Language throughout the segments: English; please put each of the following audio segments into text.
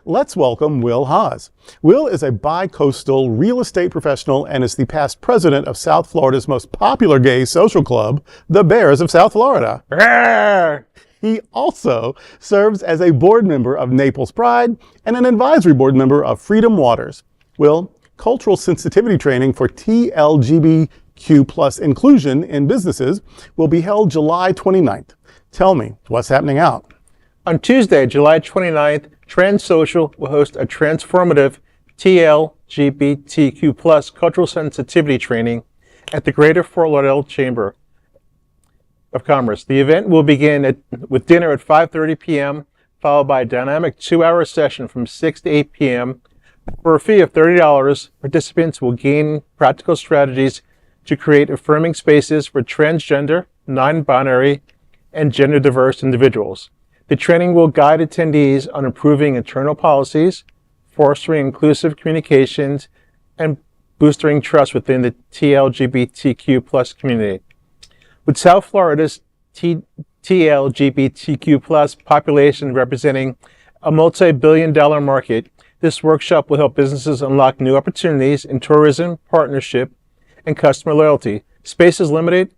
Let's welcome Will Haas. Will is a bi-coastal real estate professional and is the past president of South Florida's most popular gay social club, the Bears of South Florida. He also serves as a board member of Naples Pride and an advisory board member of Freedom Waters. Will, cultural sensitivity training for TLGBQ+ inclusion in businesses will be held July 29th. Tell me, what's happening out? On Tuesday, July 29th, TransSOCIAL will host a transformative TLGBTQ+ cultural sensitivity training at the Greater Fort Lauderdale Chamber of Commerce. The event will begin with dinner at 5:30 p.m., followed by a dynamic 2-hour session from 6 to 8 p.m. For a fee of $30, participants will gain practical strategies to create affirming spaces for transgender, non-binary, and gender-diverse individuals. The training will guide attendees on improving internal policies, fostering inclusive communications, and boosting trust within the TLGBTQ+ community. With South Florida's TLGBTQ+ population representing a multi-billion-dollar market, this workshop will help businesses unlock new opportunities in tourism, partnership, and customer loyalty. Space is limited,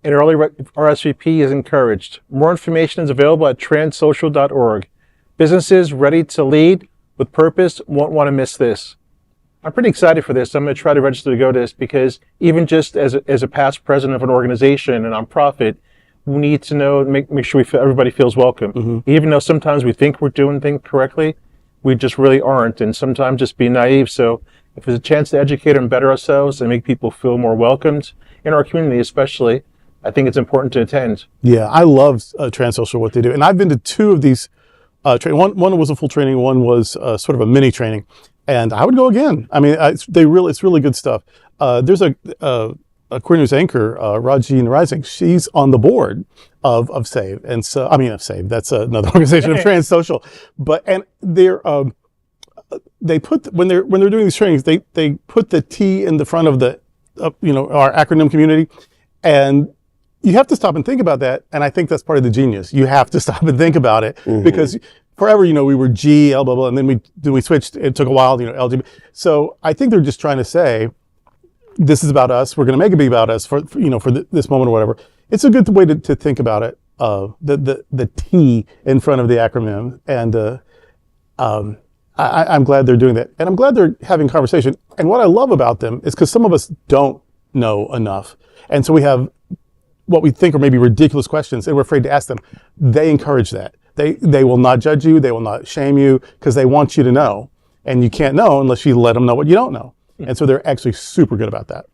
and early RSVP is encouraged. More information is available at transsocial.org. Businesses ready to lead with purpose won't want to miss this. I'm pretty excited for this. I'm going to try to register to go to this because even just as a past president of an organization, a nonprofit, we need to know, make sure everybody feels welcome. Mm-hmm. Even though sometimes we think we're doing things correctly, we just really aren't, and sometimes just be naive. So if there's a chance to educate and better ourselves and make people feel more welcomed in our community especially, I think it's important to attend. Yeah, I love TransSOCIAL, what they do. And I've been to two of these training. One was a full training, one was sort of a mini training. And I would go again. I mean, it's really good stuff. There's a Queer News anchor, Raji Rising. She's on the board of SAVE. And so, of SAVE, that's another organization of TransSOCIAL. And they put, when they're doing these trainings, they put the T in the front of the, our acronym community. And you have to stop and think about that. And I think that's part of the genius. You have to stop and think about it because forever, we were G, L, blah, blah, and then we switched. It took a while, LGBT. So I think they're just trying to say, this is about us. We're going to make it be about us for this moment or whatever. It's a good way to think about it. The T in front of the acronym. And I'm glad they're doing that. And I'm glad they're having conversation. And what I love about them is because some of us don't know enough. And so we have what we think are maybe ridiculous questions and we're afraid to ask them. They encourage that. They will not judge you. They will not shame you because they want you to know. And you can't know unless you let them know what you don't know. And so they're actually super good about that.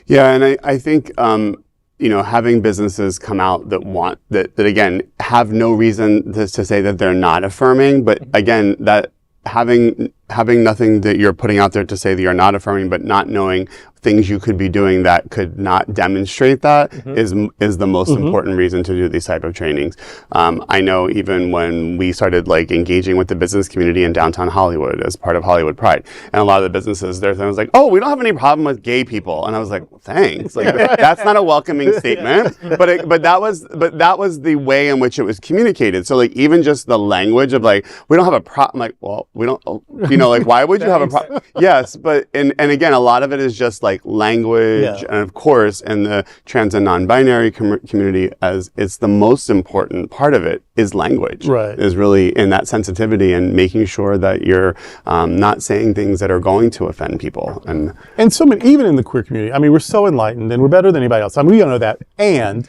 Yeah, and I think, having businesses come out that again, have no reason to say that they're not affirming, but again, that having nothing that you're putting out there to say that you're not affirming, but not knowing things you could be doing that could not demonstrate that is the most important reason to do these type of trainings. I know even when we started engaging with the business community in downtown Hollywood as part of Hollywood Pride, and a lot of the businesses there was like, oh, we don't have any problem with gay people, and I was like, thanks. That's not a welcoming statement, but that was the way in which it was communicated. So even just the language of we don't have a problem. Well, we don't. Why would you have a problem? Yes, but and again, a lot of it is just language, and of course, in the trans and non-binary community, as it's the most important part of it is language. Right. Is really in that sensitivity and making sure that you're not saying things that are going to offend people. And so many, even in the queer community, we're so enlightened and we're better than anybody else. We don't know that. And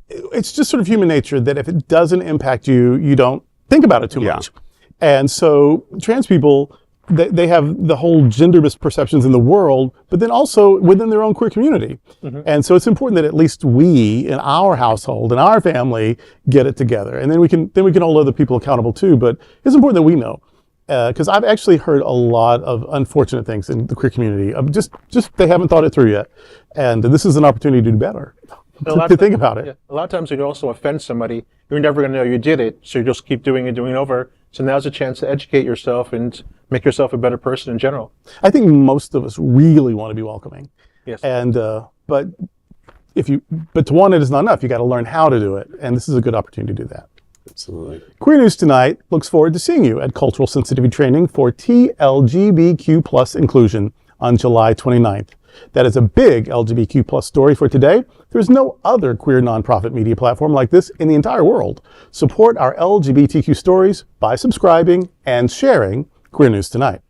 it's just sort of human nature that if it doesn't impact you, you don't think about it too much. And so trans people, they have the whole gender misperceptions in the world, but then also within their own queer community. And so it's important that at least we in our household, in our family, get it together. And then we can hold other people accountable too. But it's important that we know. Because I've actually heard a lot of unfortunate things in the queer community. Just they haven't thought it through yet. And this is an opportunity to do better. To think about it. Yeah. A lot of times you can also offend somebody. You're never going to know you did it, so you just keep doing it over. So now's a chance to educate yourself and make yourself a better person in general. I think most of us really want to be welcoming. Yes. And but to want it is not enough. You got to learn how to do it, and this is a good opportunity to do that. Absolutely. Queer News Tonight looks forward to seeing you at Cultural Sensitivity Training for TLGBQ plus inclusion on July 29th. That is a big LGBTQ plus story for today. There is no other queer nonprofit media platform like this in the entire world. Support our LGBTQ stories by subscribing and sharing Queer News Tonight.